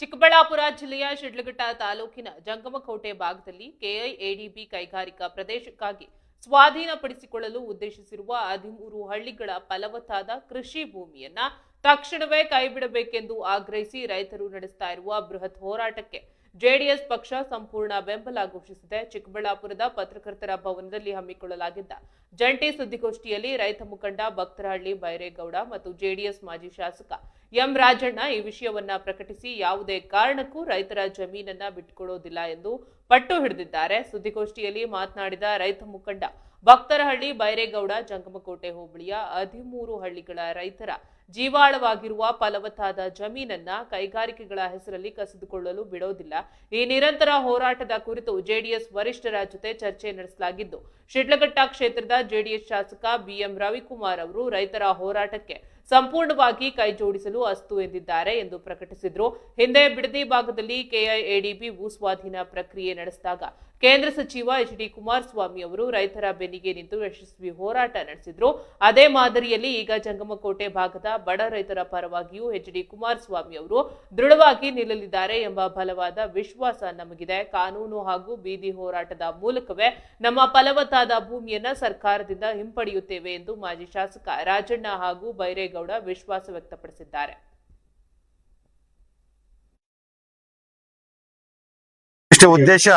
ಚಿಕ್ಕಬಳ್ಳಾಪುರ ಜಿಲ್ಲೆಯ ಶಿಡ್ಲಘಟ್ಟ ತಾಲೂಕಿನ ಜಂಗಮಕೋಟೆ ಭಾಗದಲ್ಲಿ ಕೆಐಎಡಿಬಿ ಕೈಗಾರಿಕಾ ಪ್ರದೇಶಕ್ಕಾಗಿ ಸ್ವಾಧೀನಪಡಿಸಿಕೊಳ್ಳಲು ಉದ್ದೇಶಿಸಿರುವ 13 ಹಳ್ಳಿಗಳ ಫಲವತ್ತಾದ ಕೃಷಿ ಭೂಮಿಯನ್ನ ತಕ್ಷಣವೇ ಕೈಬಿಡಬೇಕೆಂದು ಆಗ್ರಹಿಸಿ ರೈತರು ನಡೆಸ್ತಾ ಇರುವ ಬೃಹತ್ ಹೋರಾಟಕ್ಕೆ ಜೆಡಿಎಸ್ ಪಕ್ಷ ಸಂಪೂರ್ಣ ಬೆಂಬಲ ಘೋಷಿಸಿದೆ. ಚಿಕ್ಕಬಳ್ಳಾಪುರದ ಪತ್ರಕರ್ತರ ಭವನದಲ್ಲಿ ಹಮ್ಮಿಕೊಳ್ಳಲಾಗಿದ್ದ ಜಂಟಿ ಸುದ್ದಿಗೋಷ್ಠಿಯಲ್ಲಿ ರೈತ ಮುಖಂಡ ಭಕ್ತರಹಳ್ಳಿ ಬೈರೇಗೌಡ ಮತ್ತು ಜೆಡಿಎಸ್ ಮಾಜಿ ಶಾಸಕ ಎಂ ರಾಜಣ್ಣ ಈ ವಿಷಯವನ್ನ ಪ್ರಕಟಿಸಿ ಯಾವುದೇ ಕಾರಣಕ್ಕೂ ರೈತರ ಜಮೀನನ್ನ ಬಿಟ್ಟುಕೊಡೋದಿಲ್ಲ ಎಂದು ಪಟ್ಟು ಹಿಡಿದಿದ್ದಾರೆ. ಸುದ್ದಿಗೋಷ್ಠಿಯಲ್ಲಿ ಮಾತನಾಡಿದ ರೈತ ಮುಖಂಡ ಭಕ್ತರಹಳ್ಳಿ ಬೈರೇಗೌಡ, ಜಂಗಮಕೋಟೆ ಹೋಬಳಿಯ 13 ಹಳ್ಳಿಗಳ ರೈತರ ಜೀವಾಳವಾಗಿರುವ ಫಲವತ್ತಾದ ಜಮೀನನ್ನ ಕೈಗಾರಿಕೆಗಳ ಹೆಸರಲ್ಲಿ ಕಸಿದುಕೊಳ್ಳಲು ಬಿಡೋದಿಲ್ಲ. ಈ ನಿರಂತರ ಹೋರಾಟದ ಕುರಿತು ಜೆಡಿಎಸ್ ವರಿಷ್ಠರ ಜೊತೆ ಚರ್ಚೆ ನಡೆಸಲಾಗಿದ್ದು, ಶಿಡ್ಲಘಟ್ಟ ಕ್ಷೇತ್ರದ ಜೆಡಿಎಸ್ ಶಾಸಕ ಬಿಎಂ ರವಿಕುಮಾರ್ ಅವರು ರೈತರ ಹೋರಾಟಕ್ಕೆ ಸಂಪೂರ್ಣವಾಗಿ ಕೈಜೋಡಿಸಲು ಅಸ್ತು ಎಂದಿದ್ದಾರೆ ಎಂದು ಪ್ರಕಟಿಸಿದರು. ಹಿಂದೆ ಬಿಡದಿ ಭಾಗದಲ್ಲಿ ಕೆಐಎಡಿಬಿ ಭೂ ಸ್ವಾಧೀನ ಪ್ರಕ್ರಿಯೆ ನಡೆಸಿದಾಗ ಕೇಂದ್ರ ಸಚಿವ ಎಚ್.ಡಿ. ಕುಮಾರಸ್ವಾಮಿ ಅವರು ರೈತರ ಬೆನ್ನಿಗೆ ನಿಂತು ಯಶಸ್ವಿ ಹೋರಾಟ ನಡೆಸಿದ್ರು. ಅದೇ ಮಾದರಿಯಲ್ಲಿ ಈಗ ಜಂಗಮಕೋಟೆ ಭಾಗದ ಬಡ ರೈತರ ಪರವಾಗಿಯೂ ಎಚ್.ಡಿ. ಕುಮಾರಸ್ವಾಮಿ ಅವರು ದೃಢವಾಗಿ ನಿಲ್ಲಲಿದ್ದಾರೆ ಎಂಬ ಬಲವಾದ ವಿಶ್ವಾಸ ನಮಗಿದೆ. ಕಾನೂನು ಹಾಗೂ ಬೀದಿ ಹೋರಾಟದ ಮೂಲಕವೇ ನಮ್ಮ ಫಲವತ್ತಾದ ಭೂಮಿಯನ್ನ ಸರ್ಕಾರದಿಂದ ಹಿಂಪಡೆಯುತ್ತೇವೆ ಎಂದು ಮಾಜಿ ಶಾಸಕ ರಾಜಣ್ಣ ಹಾಗೂ ಬೈರೇಗೌಡ ವಿಶ್ವಾಸ ವ್ಯಕ್ತಪಡಿಸಿದ್ದಾರೆ. ಉದ್ದೇಶ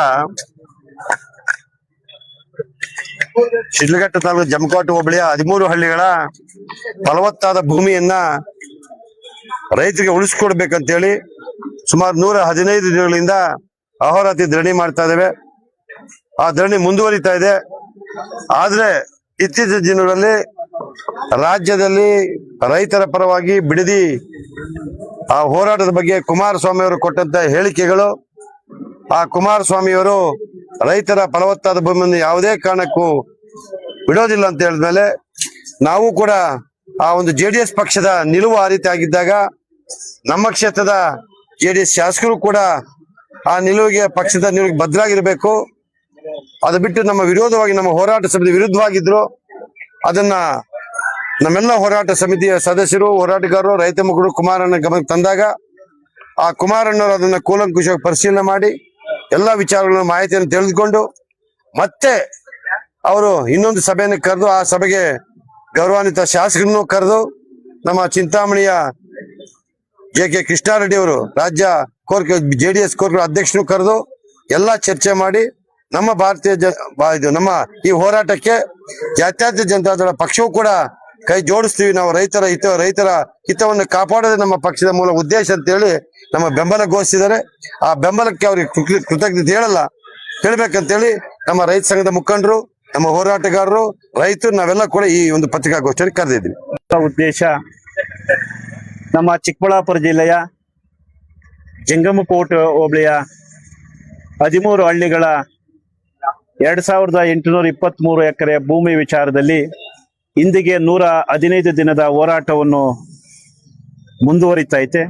ಶಿಡ್ಲಘಟ್ಟ ತಾಲೂಕು ಜಮಕೋಟೆ ಹೋಬಳಿಯ 13 ಹಳ್ಳಿಗಳ ಫಲವತ್ತಾದ ಭೂಮಿಯನ್ನ ರೈತರಿಗೆ ಉಳಿಸ್ಕೊಡ್ಬೇಕಂತೇಳಿ ಸುಮಾರು 115 ದಿನಗಳಿಂದ ಅಹೋರಾತ್ರಿ ಧರಣಿ ಮಾಡ್ತಾ ಇದ್ದೇವೆ. ಆ ಧರಣಿ ಮುಂದುವರಿತಾ ಇದೆ. ಆದ್ರೆ ಇತ್ತೀಚಿನ ದಿನಗಳಲ್ಲಿ ರಾಜ್ಯದಲ್ಲಿ ರೈತರ ಪರವಾಗಿ ಬಿಡದಿ ಆ ಹೋರಾಟದ ಬಗ್ಗೆ ಕುಮಾರಸ್ವಾಮಿ ಅವರು ಕೊಟ್ಟಂತ ಹೇಳಿಕೆಗಳು, ಆ ಕುಮಾರಸ್ವಾಮಿಯವರು ರೈತರ ಫಲವತ್ತಾದ ಭೂಮಿಯನ್ನು ಯಾವುದೇ ಕಾರಣಕ್ಕೂ ಬಿಡೋದಿಲ್ಲ ಅಂತ ಹೇಳಿದ್ಮೇಲೆ ನಾವು ಕೂಡ ಆ ಒಂದು ಜೆಡಿಎಸ್ ಪಕ್ಷದ ನಿಲುವು ಆ ರೀತಿ ಆಗಿದ್ದಾಗ ನಮ್ಮ ಕ್ಷೇತ್ರದ ಜೆಡಿಎಸ್ ಶಾಸಕರು ಕೂಡ ಆ ನಿಲುವಿಗೆ ಪಕ್ಷದ ನಿಲುವಿಗೆ ಭದ್ರಾಗಿರ್ಬೇಕು. ಅದು ಬಿಟ್ಟು ನಮ್ಮ ವಿರೋಧವಾಗಿ ನಮ್ಮ ಹೋರಾಟ ಸಮಿತಿ ವಿರುದ್ಧವಾಗಿದ್ರು. ಅದನ್ನ ನಮ್ಮೆಲ್ಲ ಹೋರಾಟ ಸಮಿತಿಯ ಸದಸ್ಯರು, ಹೋರಾಟಗಾರರು, ರೈತ ಮುಖಂಡರು ಕುಮಾರಣ್ಣ ಗಮನಕ್ಕೆ ತಂದಾಗ ಆ ಕುಮಾರಣ್ಣವರು ಅದನ್ನ ಕೂಲಂಕುಷವಾಗಿ ಪರಿಶೀಲನೆ ಮಾಡಿ ಎಲ್ಲ ವಿಚಾರಗಳನ್ನು ಮಾಹಿತಿಯನ್ನು ತಿಳಿದುಕೊಂಡು ಮತ್ತೆ ಅವರು ಇನ್ನೊಂದು ಸಭೆಯನ್ನು ಕರೆದು ಆ ಸಭೆಗೆ ಗೌರವಾನ್ವಿತ ಶಾಸಕರನ್ನು ಕರೆದು ನಮ್ಮ ಚಿಂತಾಮಣಿಯ ಜೆ.ಕೆ. ಕೃಷ್ಣಾರೆಡ್ಡಿ ಅವರು ರಾಜ್ಯ ಕೋರ್ ಜೆಡಿಎಸ್ ಕೋರ್ ಅಧ್ಯಕ್ಷರು ಕರೆದು ಎಲ್ಲ ಚರ್ಚೆ ಮಾಡಿ ನಮ್ಮ ನಮ್ಮ ಈ ಹೋರಾಟಕ್ಕೆ ಜಾತ್ಯತೀತ ಜನತಾದಳ ಪಕ್ಷವೂ ಕೂಡ ಕೈ ಜೋಡಿಸ್ತೀವಿ. ನಾವು ರೈತರ ಹಿತವನ್ನು ಕಾಪಾಡೋದೇ ನಮ್ಮ ಪಕ್ಷದ ಮೂಲ ಉದ್ದೇಶ ಅಂತ ಹೇಳಿ ನಮ್ಮ ಬೆಂಬಲ ಘೋಷಿಸಿದ್ದಾರೆ. ಆ ಬೆಂಬಲಕ್ಕೆ ಅವ್ರಿಗೆ ಕೃತಜ್ಞತೆ ಹೇಳ್ಬೇಕಂತೇಳಿ ನಮ್ಮ ರೈತ ಸಂಘದ ಮುಖಂಡರು, ನಮ್ಮ ಹೋರಾಟಗಾರರು, ರೈತರು ನಾವೆಲ್ಲ ಕೂಡ ಈ ಒಂದು ಪತ್ರಿಕಾಗೋಷ್ಠಿಯಲ್ಲಿ ಕರೆದಿದ್ವಿ. ಉದ್ದೇಶ ನಮ್ಮ ಚಿಕ್ಕಬಳ್ಳಾಪುರ ಜಿಲ್ಲೆಯ ಜಂಗಮಕೋಟೆ ಹೋಬಳಿಯ 13 ಹಳ್ಳಿಗಳ 2823 ಎಕರೆ ಭೂಮಿ ವಿಚಾರದಲ್ಲಿ ಇಂದಿಗೆ 115 ದಿನದ ಹೋರಾಟವನ್ನು ಮುಂದುವರಿತೈತೆ.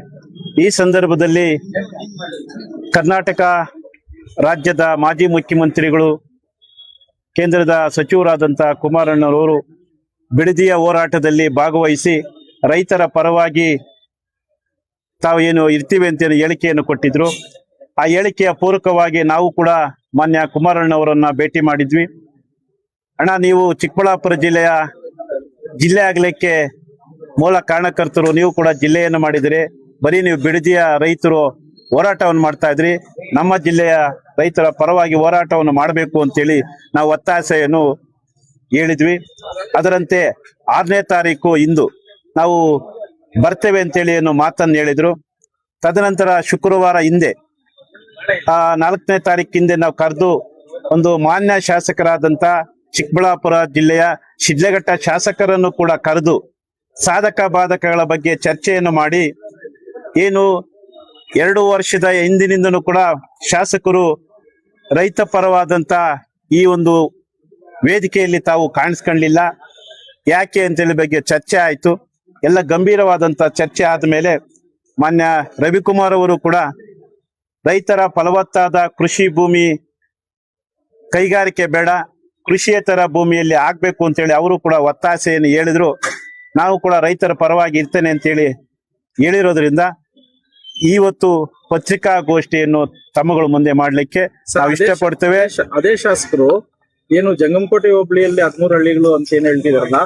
ಈ ಸಂದರ್ಭದಲ್ಲಿ ಕರ್ನಾಟಕ ರಾಜ್ಯದ ಮಾಜಿ ಮುಖ್ಯಮಂತ್ರಿಗಳು, ಕೇಂದ್ರದ ಸಚಿವರಾದಂಥ ಕುಮಾರಣ್ಣನವರು ಬಿಡದಿಯ ಹೋರಾಟದಲ್ಲಿ ಭಾಗವಹಿಸಿ ರೈತರ ಪರವಾಗಿ ತಾವು ಏನು ಇರ್ತೀವಿ ಅಂತ ಹೇಳಿಕೆಯನ್ನು ಕೊಟ್ಟಿದ್ರು. ಆ ಹೇಳಿಕೆಯ ಪೂರಕವಾಗಿ ನಾವು ಕೂಡ ಮಾನ್ಯ ಕುಮಾರಣ್ಣವರನ್ನ ಭೇಟಿ ಮಾಡಿದ್ವಿ. ಅಣ್ಣ, ನೀವು ಚಿಕ್ಕಬಳ್ಳಾಪುರ ಜಿಲ್ಲೆ ಆಗ್ಲಿಕ್ಕೆ ಮೂಲ ಕಾರಣಕರ್ತರು, ನೀವು ಕೂಡ ಜಿಲ್ಲೆಯನ್ನು ಮಾಡಿದಿರಿ. ಬರೀ ನೀವು ಬಿಡದಿಯ ರೈತರು ಹೋರಾಟವನ್ನು ಮಾಡ್ತಾ ಇದ್ರಿ, ನಮ್ಮ ಜಿಲ್ಲೆಯ ರೈತರ ಪರವಾಗಿ ಹೋರಾಟವನ್ನು ಮಾಡಬೇಕು ಅಂತೇಳಿ ನಾವು ಒತ್ತಾಸೆಯನ್ನು ಹೇಳಿದ್ವಿ. ಅದರಂತೆ 6ನೇ ತಾರೀಕು ಇಂದು ನಾವು ಬರ್ತೇವೆ ಅಂತೇಳಿ ಏನು ಮಾತನ್ನು ಹೇಳಿದ್ರು. ತದನಂತರ ಶುಕ್ರವಾರ ಹಿಂದೆ 4ನೇ ತಾರೀಕಿಂದ ನಾವು ಕರೆದು ಒಂದು ಮಾನ್ಯ ಶಾಸಕರಾದಂತ ಚಿಕ್ಕಬಳ್ಳಾಪುರ ಜಿಲ್ಲೆಯ ಶಿಡ್ಲಘಟ್ಟ ಶಾಸಕರನ್ನು ಕೂಡ ಕರೆದು ಸಾಧಕ ಬಾಧಕಗಳ ಬಗ್ಗೆ ಚರ್ಚೆಯನ್ನು ಮಾಡಿ, ಏನು 2 ವರ್ಷದ ಹಿಂದಿನಿಂದನೂ ಕೂಡ ಶಾಸಕರು ರೈತ ಪರವಾದಂತ ಈ ಒಂದು ವೇದಿಕೆಯಲ್ಲಿ ತಾವು ಕಾಣಿಸ್ಕೊಳ್ಳಲಿಲ್ಲ, ಯಾಕೆ ಅಂತೇಳಿ ಬಗ್ಗೆ ಚರ್ಚೆ ಆಯಿತು. ಎಲ್ಲ ಗಂಭೀರವಾದಂತ ಚರ್ಚೆ ಆದಮೇಲೆ ಮಾನ್ಯ ರವಿಕುಮಾರ್ ಅವರು ಕೂಡ ರೈತರ ಫಲವತ್ತಾದ ಕೃಷಿ ಭೂಮಿ ಕೈಗಾರಿಕೆ ಬೇಡ, ಕೃಷಿಯೇತರ ಭೂಮಿಯಲ್ಲಿ ಆಗ್ಬೇಕು ಅಂತೇಳಿ ಅವರು ಕೂಡ ಒತ್ತಾಸೆಯನ್ನು ಹೇಳಿದ್ರು. ನಾವು ಕೂಡ ರೈತರ ಪರವಾಗಿ ಇರ್ತೇನೆ ಅಂತೇಳಿ ಹೇಳಿರೋದ್ರಿಂದ ಇವತ್ತು ಪತ್ರಿಕಾಗೋಷ್ಠಿಯನ್ನು ತಮ್ಮಗಳ ಮುಂದೆ ಮಾಡ್ಲಿಕ್ಕೆ ನಾವು ಇಷ್ಟಪಡ್ತೇವೆ. ಅದೇ ಶಾಸಕರು ಏನು ಜಂಗಮಕೋಟೆ ಹೋಬಳಿಯಲ್ಲಿ 13 ಹಳ್ಳಿಗಳು ಅಂತ ಏನ್ ಹೇಳ್ತಿದಾರಲ್ಲ,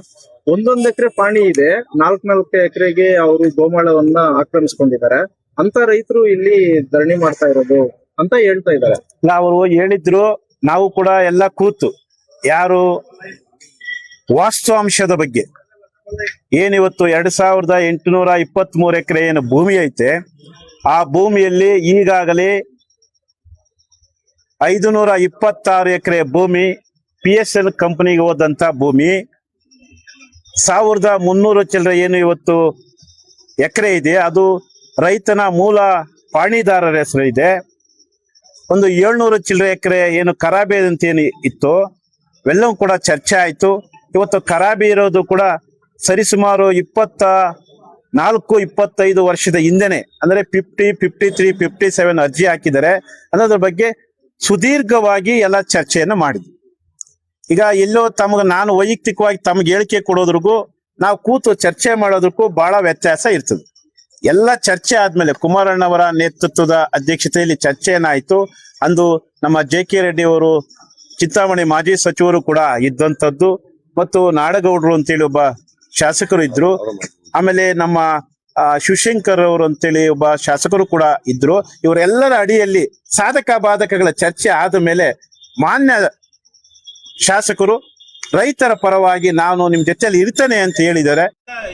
1 ಎಕರೆ ಪಾಣಿ ಇದೆ, 4 ಎಕರೆಗೆ ಅವರು ಗೋಮಾಳವನ್ನ ಆಕ್ರಮಿಸ್ಕೊಂಡಿದ್ದಾರೆ ಅಂತ ರೈತರು ಇಲ್ಲಿ ಧರಣಿ ಮಾಡ್ತಾ ಇರೋದು ಅಂತ ಹೇಳ್ತಾ ಇದ್ದಾರೆ. ಅವರು ಹೇಳಿದ್ರು, ನಾವು ಕೂಡ ಎಲ್ಲ ಕೂತು ಯಾರು ವಾಸ್ತವಾಂಶದ ಬಗ್ಗೆ ಏನಿವತ್ತು 2823 ಎಕರೆ ಏನು ಭೂಮಿ ಐತೆ, ಆ ಭೂಮಿಯಲ್ಲಿ ಈಗಾಗಲೇ 526 ಎಕರೆ ಭೂಮಿ PSL ಕಂಪನಿಗೆ ಹೋದಂತ ಭೂಮಿ, 1300 ಚಿಲ್ಲರೆ ಏನು ಇವತ್ತು ಎಕರೆ ಇದೆ ಅದು ರೈತನ ಮೂಲ ಪಾಣಿದಾರರ ಹೆಸರು ಇದೆ. ಒಂದು 700 ಚಿಲ್ಲರೆ ಎಕರೆ ಏನು ಖರಾಬಿ ಅಂತ ಏನು ಇತ್ತು ಇವೆಲ್ಲವೂ ಕೂಡ ಚರ್ಚೆ ಆಯ್ತು. ಇವತ್ತು ಖರಾಬಿ ಇರೋದು ಕೂಡ ಸರಿಸುಮಾರು 24-25 ವರ್ಷದ ಹಿಂದೆನೆ, ಅಂದ್ರೆ 50, 53, 57 ಅರ್ಜಿ ಹಾಕಿದ್ದಾರೆ ಅನ್ನೋದ್ರ ಬಗ್ಗೆ ಸುದೀರ್ಘವಾಗಿ ಎಲ್ಲ ಚರ್ಚೆಯನ್ನ ಮಾಡಿದ್ವಿ. ಈಗ ಎಲ್ಲೋ ನಾನು ವೈಯಕ್ತಿಕವಾಗಿ ತಮ್ಗೆ ಹೇಳಿಕೆ ಕೊಡೋದ್ರಿಗೂ ನಾವು ಕೂತು ಚರ್ಚೆ ಮಾಡೋದಕ್ಕೂ ಬಹಳ ವ್ಯತ್ಯಾಸ ಇರ್ತದೆ. ಎಲ್ಲ ಚರ್ಚೆ ಆದ್ಮೇಲೆ ಕುಮಾರಣ್ಣವರ ನೇತೃತ್ವದ ಅಧ್ಯಕ್ಷತೆಯಲ್ಲಿ ಚರ್ಚೆಯನ್ನಾಯ್ತು. ಅಂದು ನಮ್ಮ JK ರೆಡ್ಡಿ ಅವರು, ಚಿಂತಾಮಣಿ ಮಾಜಿ ಸಚಿವರು ಕೂಡ ಇದ್ದಂಥದ್ದು, ಮತ್ತು ನಾಡಗೌಡರು ಅಂತೇಳಿ ಒಬ್ಬ ಶಾಸಕರು ಇದ್ರು, ಆಮೇಲೆ ನಮ್ಮ ಶಿವಶಂಕರ್ ಅವರು ಅಂತೇಳಿ ಒಬ್ಬ ಶಾಸಕರು ಕೂಡ ಇದ್ರು. ಇವರೆಲ್ಲರ ಅಡಿಯಲ್ಲಿ ಸಾಧಕ ಬಾಧಕಗಳ ಚರ್ಚೆ ಆದ ಮೇಲೆ ಮಾನ್ಯ ಶಾಸಕರು ರೈತರ ಪರವಾಗಿ ನಾನು ನಿಮ್ ಜೊತೆಯಲ್ಲಿ ಇರ್ತೇನೆ ಅಂತ ಹೇಳಿದ್ದಾರೆ.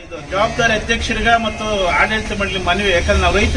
ಇದು ಜವಾಬ್ದಾರಿ ಅಧ್ಯಕ್ಷರಿಗ ಮತ್ತು ಆಡಳಿತ ಮಂಡಳಿ ಮನವಿ, ಯಾಕಂದ್ರೆ ನಾವು ರೈತ